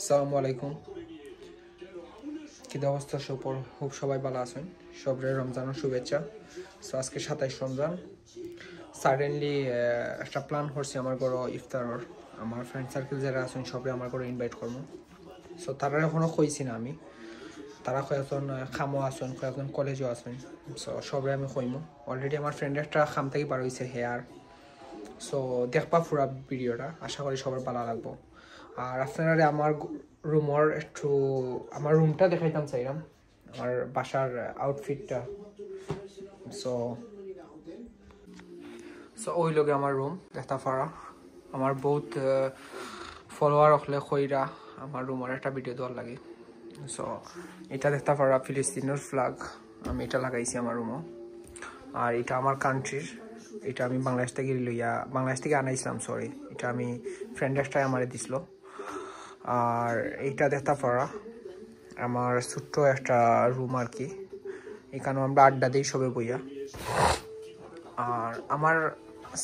আসসালামু আলাইকুম। কি অবস্থা খুব সবাই ভালো আছেন। সবাই রমজানের শুভেচ্ছা। সো আজকে 27 রমজান। সাডেনলি একটা প্ল্যান করছি আমার ঘরে ইফতারের। আমার ফ্রেন্ড সার্কেল যারা আছেন সবাই আমার ঘরে ইনভাইট করবো। সো তারা এখনও কইছি না আমি। তারা কয়েকজন খামও আছেন, কয়েকজন কলেজও আছেন। সো সবাই আমি কইমু। অলরেডি আমার ফ্রেন্ড একটা খাম থেকে বার হয়েছে হেয়ার। সো দেখবা পুরা ভিডিওটা, আশা করি সবার ভালো লাগবো। আর আপনারা আমার রুমের একটু আমার রুমটা দেখাইতাম চাইলাম, আমার বাসার আউটফিটটা। সো ওই লগে আমার রুম দেখতে পারা। আমার বহুত ফলোয়ার হলে কইরা আমার রুমের একটা ভিডিও দেওয়ার লাগে। সো এটা দেখতে পারা ফিলিস্তিনের ফ্ল্যাগ, আমি এটা লাগাইছি আমার রুমও। আর এটা আমার কান্ট্রির, এটা আমি বাংলাদেশ থেকে আনাইছিলাম। সরি, এটা আমি ফ্রেন্ড একটাই আমারে দিছিল। আর এইটা দেখতে পারা আমার ছোট্ট একটা রুম আর কি। এখানেও আমরা আড্ডা দিই সবে বইয়া। আর আমার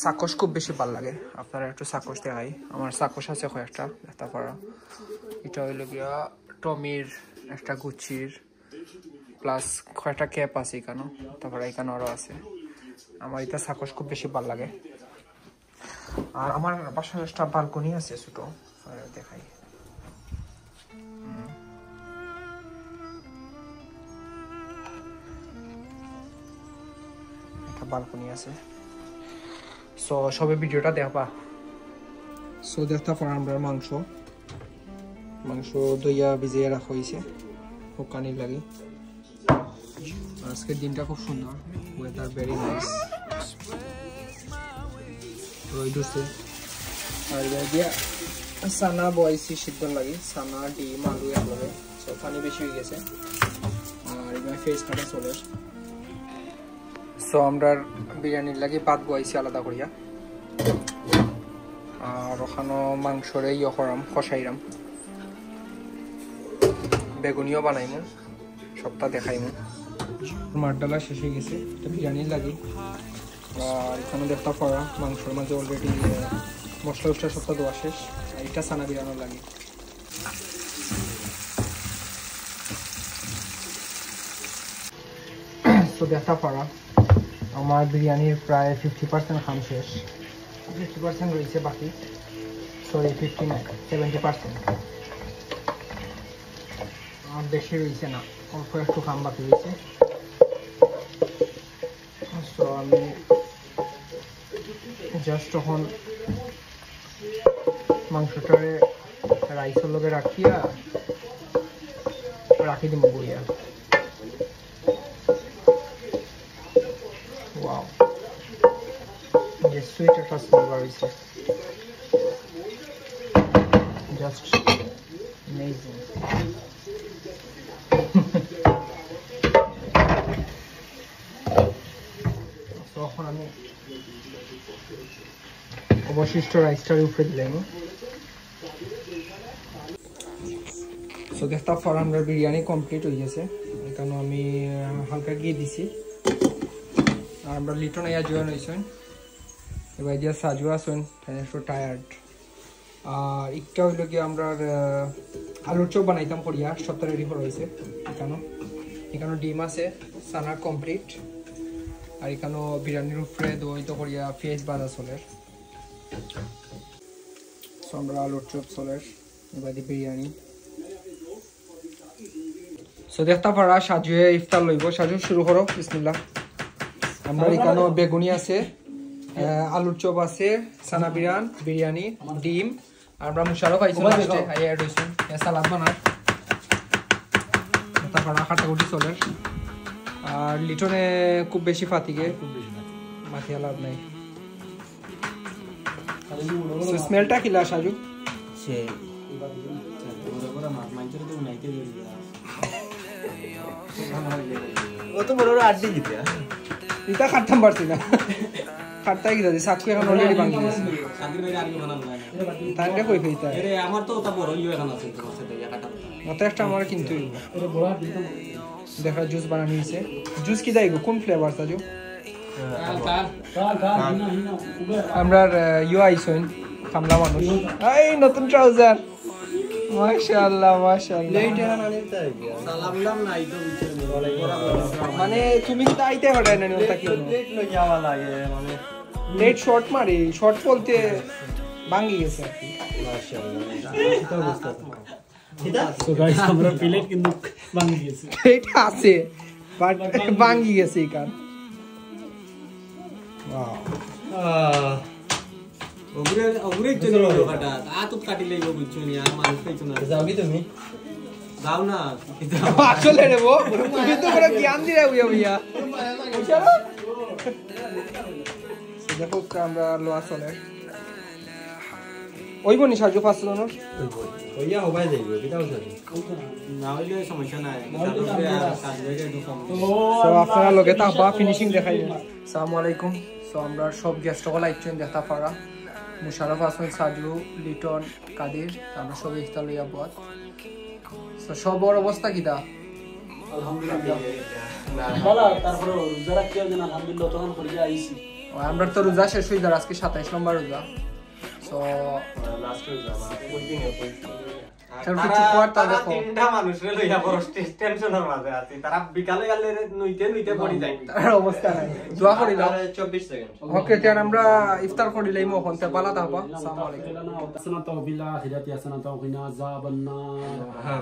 সাকোশ খুব বেশি ভালো লাগে, আপনারা একটু সাকোশ দেখাই। আমার সাকোশ আছে কয়েকটা দেখতে পারা। এটা হইল গিয়া টমির, একটা গুচির, প্লাস কয়েকটা ক্যাপ আছে এখানেও। তারপরে এখানে আরও আছে। আমার এটা সাকোশ খুব বেশি ভালো লাগে। আর আমার বাসার একটা বালকনি আছে ছোট, দেখাই। একটা বালকনি আছে। সো সবে ভিডিওটা দেখবা। সো দেখতে পারা আমরা মাংস দইয়া ভিজিয়ে রাখা হয়েছে শুকানির লাগে। আজকের দিনটা খুব সুন্দর, ওয়েদার ভেরি নাইস। রোদ উঠছে। আর দিয়া সানা বয়েছি সিদ্ধ লাগে, সানা ডিম আলু একবারে। সো পানি বেশি হয়ে গেছে। আর এবার ফেস কাটা চলে। সো আমরা বিরিয়ানির লাগে ভাত বয়েছি আলাদা করিয়া। আর ওখানে মাংসরে করাম, কষাইরাম, বেগুনিও বানাইমু, সবটা দেখাইমু। মার ডালা শেষ হয়ে গেছে, এটা বিরিয়ানির লাগে। আর এখানে দেখতে পারা মাংসের মাঝে অলরেডি মশলা উসলা সবটা দেওয়া শেষ। আর এটা সানা বিরিয়ানির লাগে। তো দেখতে পারা আমার বিরিয়ানির প্রায় 50% খাম শেষ, 50% রয়েছে বাকি। সরি 70%। আর বেশি রয়েছে না, অল্প একটু খাম বাকি রয়েছে। সো আমি জাস্ট তখন মাংসটারে রাইসের লগে রাখি দিব বইয়া। ওয়াও, যে সুইট একটা স্মেল হয়েছে, জাস্ট অ্যামেজিং। তখন আমি অবশিষ্ট রাইসটার উপরে দিলাম। সো দেখতে পারা আমরা বিরিয়ানি কমপ্লিট হয়ে গেছে। এখানে আমি হালকা ঘি দিছি। আর আমরা লিটন ইয়া জয়েন হয়েছেন, এবার দিয়ে সাজু আসেন, একটু টায়ার্ড। আর একটা হইল গিয়ে আমরা আলুর চপ বানাইতাম করিয়া, সবটা রেডি করা হয়েছে। এখানে ডিম আছে, সানা কমপ্লিট। আর এখানেও বিরিয়ানির উপরে দই তো করিয়া পেঁয়াজ বাজা চলের। সো আমরা আলুর চপ চলের, এবার দিয়ে বিরিয়ানি। সো দেখতে পারা সাজুয়ে ইফতার লইব। সাজু শুরু করো, বিসমিল্লাহ। আমরা এখানেও বেগুনি আছে, আলুর চপ আছে, সানা বিরিয়ানি, ডিম। আমরা মুশারও পাইছি লাস্টে, আই অ্যাড হইছেন সালাদ বানার। দেখতে পারা কাটাকুটি চলের। আর লিটনে খুব বেশি ফাতিকে, মাথিয়া লাভ নাই। স্মেলটা কিলা সাজু? এটা খাটতাম পারছি না, খাটতাই কি দাদি সাকু এখন অলরেডি ভাঙি গেছে। তাইটা কই ফেইতা আমার তো ওটা বড় ইও এখন আছে মত একটা আমার কিন্তু দেখা জুস বানানি হইছে। জুস কি দাইগো, কোন ফ্লেভার সাজু? আমরা ইউ আইসইন কামলা মানুষ। এই নতুন ট্রাউজার মাশাআল্লাহ মাশাআল্লাহ সালাম নাই তো মানে তুমি তো আইতে পারে না ওটা কি প্লেট লই যাওয়া লাগে মানে নেট শর্ট মারি শর্ট বলতে ভাঙি গেছে আর কি সো গাইস আমরা প্লেট কিন্তু ভাঙি গেছে এটা আছে বাট ভাঙি গেছে এই কারণ ওয়াও ওগুরে জন্য লোকাটা তো কাটি লইব বুঝছো নি আর মানুষ পাইছো না যাও কি তুমি যাও না আসলে রে বো তুমি তো বড় জ্ঞান দিরা হইয়া চলো দেখো আমরা লোয়া চলে ওইব নি সাজু ফাস্ট নো ওইয়া হবাই যাইব বিটাও যাবে না হইলে সমস্যা নাই সো আপনারা লগে তাবা ফিনিশিং দেখাইবেন আসসালামু আলাইকুম সো আমরা সব গেস্ট সকল আইছেন দেখতা পারা মুশারফ হাসান সাজু লিটন কাদের আমরা সব ইফতার লইয়া বত সো সবার অবস্থা কিটা আলহামদুলিল্লাহ ভালো তারপরে যারা কেউ জানা আলহামদুলিল্লাহ তখন করে আইছি আমরা তো রোজা শেষ হই যার আজকে 27 নম্বর রোজা সো লাস্ট রোজা ওই দিনে তার কিছু কোয়ার্টা দেখো তিনটা মানুষরে লইয়া বড় টেনশনের মাঝে আছে তারা বিকালে গেলে নইতে পড়ি যায় তার অবস্থা নাই দোয়া করিলাম 24 সেকেন্ড ওকে তিয়ান আমরা ইফতার করিলাম ওখান থেকে বালা তাবা আসসালামু আলাইকুম حسنة وفي الآخرة حسنة وقنا عذاب النار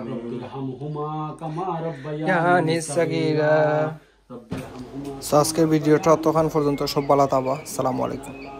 رب ارحمهما كما ربياني صغيرا رب ارحمهما আজকের ভিডিওটা তখন পর্যন্ত সব বালা তাবা আসসালামু আলাইকুম